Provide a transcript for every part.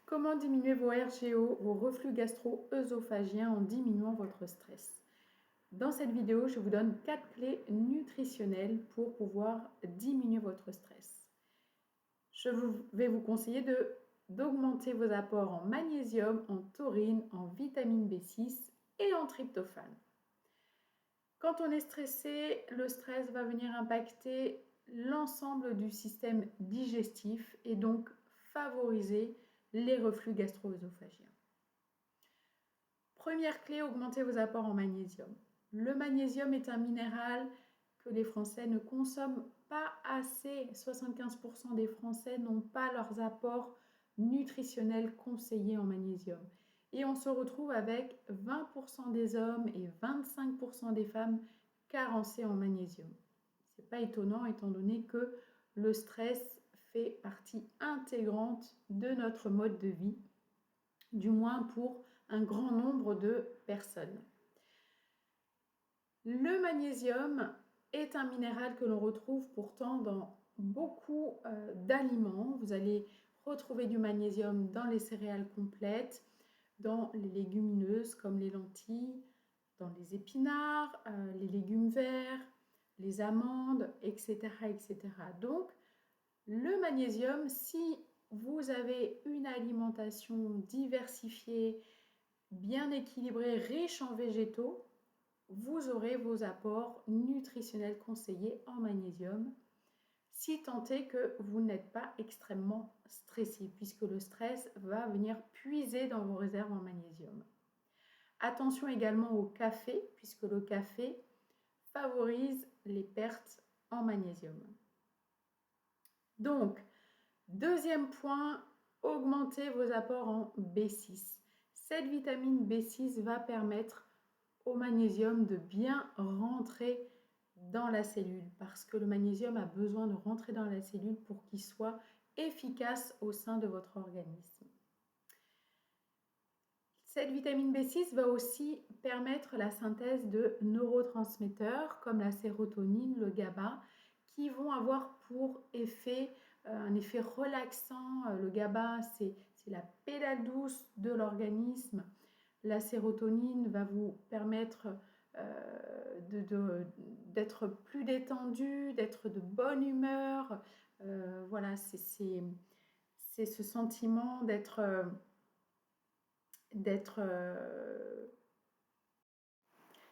Comment diminuer vos RGO, vos reflux gastro-œsophagiens en diminuant votre stress? Dans cette vidéo, je vous donne 4 clés nutritionnelles pour pouvoir diminuer votre stress. Je vais vous conseiller d'augmenter vos apports en magnésium, en taurine, en vitamine B6 et en tryptophane. Quand on est stressé, le stress va venir impacter l'ensemble du système digestif et donc favoriser les reflux gastro-œsophagiens. Première clé, augmentez vos apports en magnésium. Le magnésium est un minéral que les Français ne consomment pas assez. 75% des Français n'ont pas leurs apports nutritionnels conseillés en magnésium. Et on se retrouve avec 20% des hommes et 25% des femmes carencés en magnésium. Ce n'est pas étonnant étant donné que le stress fait partie intégrante de notre mode de vie, du moins pour un grand nombre de personnes. Le magnésium est un minéral que l'on retrouve pourtant dans beaucoup d'aliments. Vous allez retrouver du magnésium dans les céréales complètes, dans les légumineuses comme les lentilles, dans les épinards, les légumes verts, les amandes, etc., etc. Donc, le magnésium, si vous avez une alimentation diversifiée, bien équilibrée, riche en végétaux, vous aurez vos apports nutritionnels conseillés en magnésium, si tant est que vous n'êtes pas extrêmement stressé, puisque le stress va venir puiser dans vos réserves en magnésium. Attention également au café, puisque le café favorise les pertes en magnésium. Donc, deuxième point, augmentez vos apports en B6. Cette vitamine B6 va permettre au magnésium de bien rentrer dans la cellule parce que le magnésium a besoin de rentrer dans la cellule pour qu'il soit efficace au sein de votre organisme. Cette vitamine B6 va aussi permettre la synthèse de neurotransmetteurs comme la sérotonine, le GABA, qui vont avoir pour effet un effet relaxant. Le GABA, c'est la pédale douce de l'organisme. La sérotonine va vous permettre d'être plus détendu, d'être de bonne humeur. Voilà, c'est ce sentiment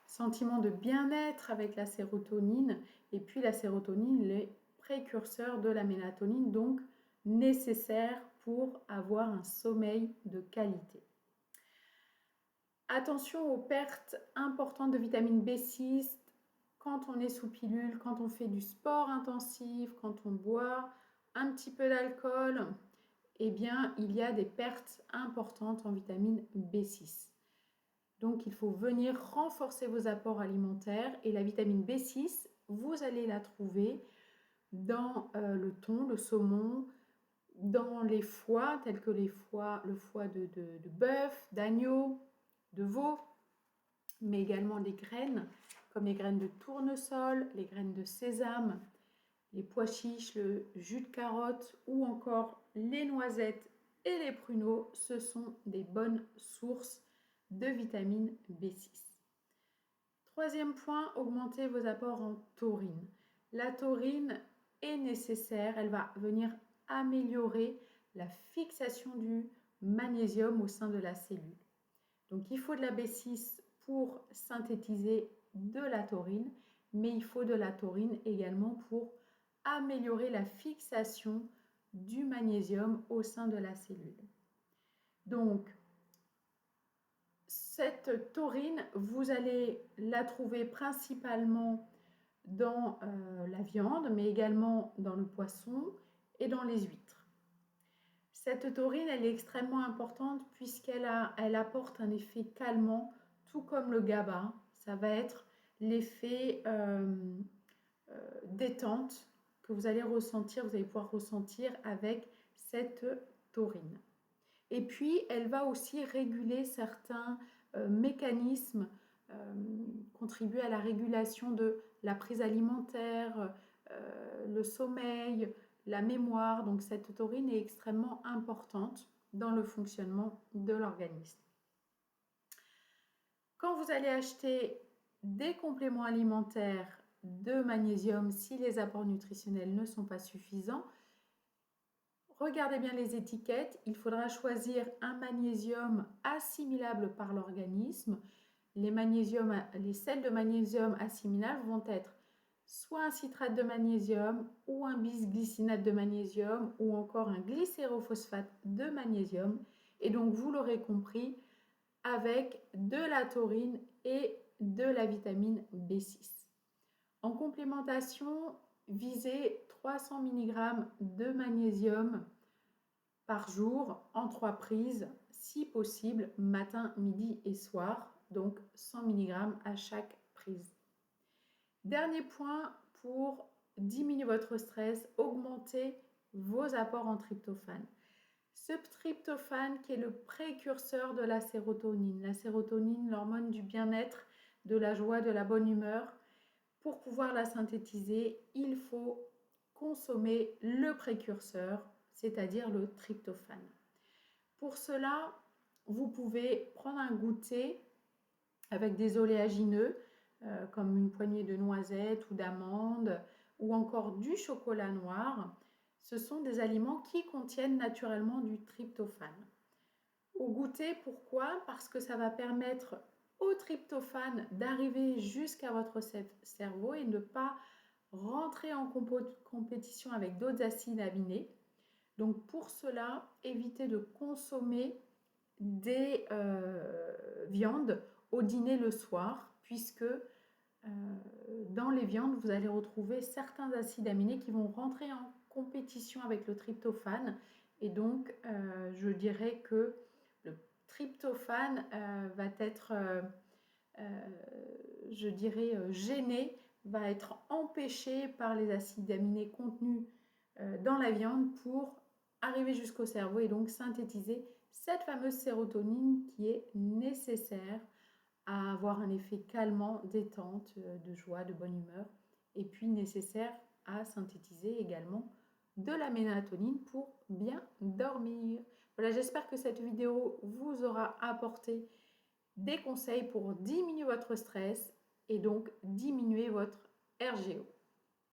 sentiment de bien-être avec la sérotonine. Et puis la sérotonine, les précurseurs de la mélatonine, donc nécessaires pour avoir un sommeil de qualité. Attention aux pertes importantes de vitamine B6 quand on est sous pilule, quand on fait du sport intensif, quand on boit un petit peu d'alcool, eh bien, il y a des pertes importantes en vitamine B6. Donc, il faut venir renforcer vos apports alimentaires et la vitamine B6, vous allez la trouver dans le thon, le saumon, dans les foies tels que le foie de bœuf, d'agneau, de veau, mais également les graines, comme les graines de tournesol, les graines de sésame, les pois chiches, le jus de carotte ou encore les noisettes et les pruneaux, ce sont des bonnes sources de vitamine B6. Troisième point, augmentez vos apports en taurine. La taurine est nécessaire, elle va venir améliorer la fixation du magnésium au sein de la cellule. Donc il faut de la B6 pour synthétiser de la taurine, mais il faut de la taurine également pour améliorer la fixation du magnésium au sein de la cellule. Donc, cette taurine, vous allez la trouver principalement dans la viande, mais également dans le poisson et dans les huîtres. Cette taurine, elle est extrêmement importante puisqu'elle apporte un effet calmant, tout comme le GABA. Ça va être l'effet détente que vous allez ressentir, vous allez pouvoir ressentir avec cette taurine. Et puis, elle va aussi réguler certains mécanismes, contribuer à la régulation de la prise alimentaire, le sommeil, la mémoire. Donc, cette taurine est extrêmement importante. dans le fonctionnement de l'organisme. Quand vous allez acheter des compléments alimentaires de magnésium, si les apports nutritionnels ne sont pas suffisants, regardez bien les étiquettes. Il faudra choisir un magnésium assimilable par l'organisme. Les sels de magnésium assimilables vont être soit un citrate de magnésium ou un bisglycinate de magnésium ou encore un glycérophosphate de magnésium. Et donc, vous l'aurez compris, avec de la taurine et de la vitamine B6. En complémentation, visez 300 mg de magnésium par jour en 3 prises, si possible, matin, midi et soir, donc 100 mg à chaque prise. Dernier point pour diminuer votre stress, augmenter vos apports en tryptophane. Ce tryptophane qui est le précurseur de la sérotonine, l'hormone du bien-être, de la joie, de la bonne humeur. Pour pouvoir la synthétiser, il faut consommer le précurseur, c'est-à-dire le tryptophane. Pour cela, vous pouvez prendre un goûter avec des oléagineux, comme une poignée de noisettes ou d'amandes, ou encore du chocolat noir. Ce sont des aliments qui contiennent naturellement du tryptophane. Au goûter, pourquoi? Parce que ça va permettre au tryptophane d'arriver jusqu'à votre cerveau et ne pas rentrer en compétition avec d'autres acides aminés. Donc pour cela, évitez de consommer des viandes au dîner le soir, puisque dans les viandes, vous allez retrouver certains acides aminés qui vont rentrer en compétition avec le tryptophane. Et donc, je dirais que le tryptophane va être, je dirais, gêné, va être empêché par les acides aminés contenus dans la viande pour arriver jusqu'au cerveau et donc synthétiser cette fameuse sérotonine qui est nécessaire à avoir un effet calmant, détente, de joie, de bonne humeur, et puis nécessaire à synthétiser également de la mélatonine pour bien dormir. Voilà, j'espère que cette vidéo vous aura apporté des conseils pour diminuer votre stress et donc diminuer votre RGO.